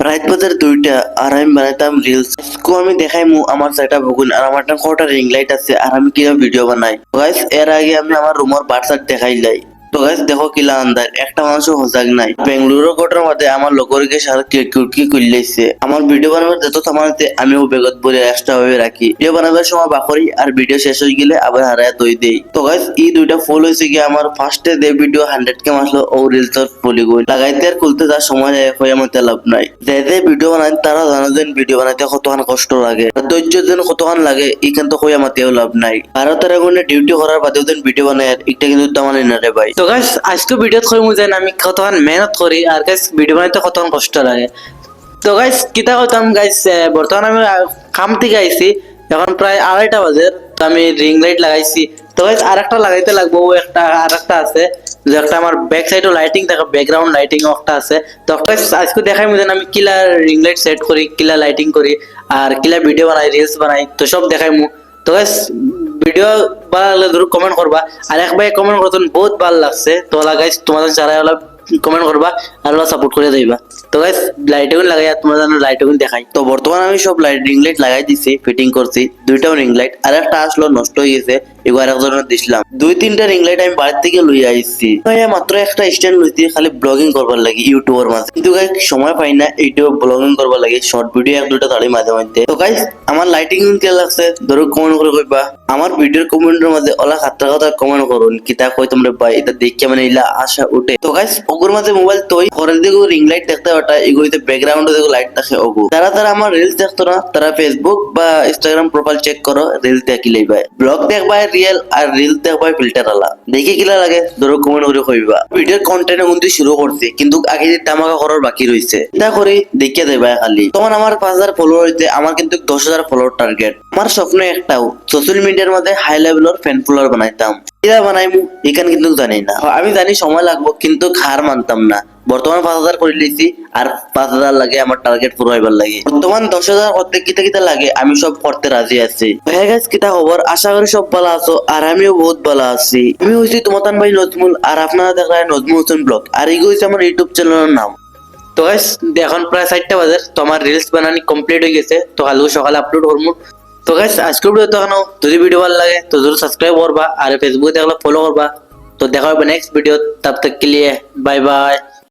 রাত বাজার 2টা আর আমি বানাইতাম রিলস। আজকে আমি দেখাইমু আমার সেটআপ বগুন আর আমার একটা কটা রিং লাইট আছে আর আমি কিভাবে ভিডিও বানাই। গাইস এর আগে আমি আমার রুমের বার্সার দেখাইলাই। তো গাইস দেখো কিলা আন্দার একটা মানুষও হজাগ নাই। বেঙ্গালুরু কোটার মধ্যে আমার লোকরকে সারা কি কইলাইছে। আমার ভিডিও বানাবার যত থামাতে আমিও বেগত বলে এক্সট্রা ভাবে রাখি। ভিডিও বানাবার সময় বাকরি আর ভিডিও শেষ হয়ে গেলে আবার হারায় দই দেই। তো গাইস এই দুইটা ফুল হয়েছে কি আমার ফার্স্টে দে ভিডিও 100k মাসলো ও রিলস ফুলি গই লাগাইতে আর খুলতে তার সময় হয়ে আমার লাভ নাই। যে ভিডিও বানাই তারা জানো যে ভিডিও বানাইতে কতখান কষ্ট লাগে, ধৈর্যের জন্য কতখান লাগে এখান তো হয়ে আমাতেও লাভ নাই। ভারতের আগুনে ডিউটি করার বাদেও দিন ভিডিও বানাই এটা কিন্তু তেমন না রে ভাই। তো গাইস আজকে ভিডিও কইমু যেন আমি কতখান মেহনত করি আর গাইস ভিডিও বানাইতে কতখান কষ্ট লাগে। তো গাইস কিতা করতাম গাইস, বর্তমানে আমি কাম থেকে আইছি, এখন প্রায় 2:30 বাজে। তো আমি রিং লাইট লাগাইছি। তো গাইস আরেকটা লাগাইতে লাগবো, একটা আরেকটা আছে যে একটা আমার ব্যাক সাইডে লাইটিং থাকে, ব্যাকগ্রাউন্ড লাইটিং একটা আছে। তো গাইস আজকে দেখাই যেন আমি কিলা রিং লাইট সেট করি, কিলা লাইটিং করি আর কিলা ভিডিও বানাই, রিলস বানাই, তো সব দেখাইমু। তো গাইস ভিডিও ভালো লাগলে ধরো কমেন্ট করবা আর এক ভাই কমেন্ট করতেন বহুত ভালো লাগছে। তো গাইস তোমাদের যারা হলো কমেন্ট করবা আর সাপোর্ট করে যাইবা। তো গাইস লাইট এগুন লাগাই তোমাদের লাইট এগুন দেখাই। তো বর্তমানে আমি সব লাইট রিং লাইট লাগাই দিছি, ফিটিং করছি। দুইটাও রিং লাইট আর একটা আসলো নষ্ট হয়ে গেছে, এবার একজনের দিছিলাম। 2-3টা রিং লাইট আমি বাড়ি থেকে লই আইছি। মাত্র একটা স্ট্যান্ড লইছি খালি ব্লগিং করবার লাগি ইউটিউবের মাঝে, কিন্তু গাইস সময় পাই না ইউটিউব ব্লগিং করবার লাগি, শর্ট ভিডিও এক দুইটা দাঁড়ি মাঝে মধ্যে। তো গাইস আমার লাইটিং কে লাগছে ধরো কমেন্ট করে কইবা। আমার ভিডিওর কমেন্টের মধ্যে ওলা খাতরা কথা কমেন্ট করুন কিতা কই তোমরা ভাই এটা দেখে মানে ইলা আশা উঠে। তো গাইস ওগুর মাঝে মোবাইল তোই পরের দিকে রিং লাইট দেখতে পাটা এগুইতে ব্যাকগ্রাউন্ডে দেখো লাইট থাকে ওগু। যারা আমার রিলস দেখতো না তারা ফেসবুক বা ইনস্টাগ্রাম প্রোফাইল চেক করো, রিলস দেখি লইবা। ব্লগ দেখবা রিয়েল আর রিলস দেখবা ফিল্টার আলা, দেখে কিলা লাগে ধরো কমেন্ট করে কইবা। ভিডিওর কন্টেন্ট কিন্তু শুরু করছি কিন্তু আগে যে ধামাকা করার বাকি রইছে এটা করে দেখে দেবা খালি। তখন আমার 5000 ফলোয়ার হইতে আমার কিন্তু 10,000 ফলোয়ার টার্গেট। আমার স্বপ্ন একটাও সোশ্যাল মিডিয়ার মধ্যে হাই লেভেলের ফ্যান ফলোয়ার বানাইতাম। কিরা বানাইমু এখান কিন্তু জানি না, আমি জানি সময় লাগবো কিন্তু হার মানতাম না। বর্তমান 5000 করে লিছি আর 5000 লাগে আমার টার্গেট পুরো হইবার লাগে। বর্তমান 10,000 করতে কিতা কিতা লাগে আমি সব করতে রাজি আছি। হ্যাঁ গাইস কিতা খবর, আশা করি সব ভালো আছো আর আমিও বহুত ভালো আছি। আমি হইছি তোমাতান ভাই নজমুল আর আপনারা দেখলেন নজমুল হোসেন ব্লগ আর এই হইছে আমার ইউটিউব চ্যানেলের নাম। তো গাইস এখন প্রায় 4টা বাজে, তো আমার রিলস বানানি কমপ্লিট হয়ে গেছে, তো কালকে সকালে আপলোড করবো। তো গাইস আজকের ভিডিও দেখানো যদি ভিডিও ভালো লাগে তো জরুর সাবস্ক্রাইব করবা আর ফেসবুকে দেখলে ফলো করবা। তো দেখা হবে নেক্সট ভিডিও, তব তক के लिए बाय बाय।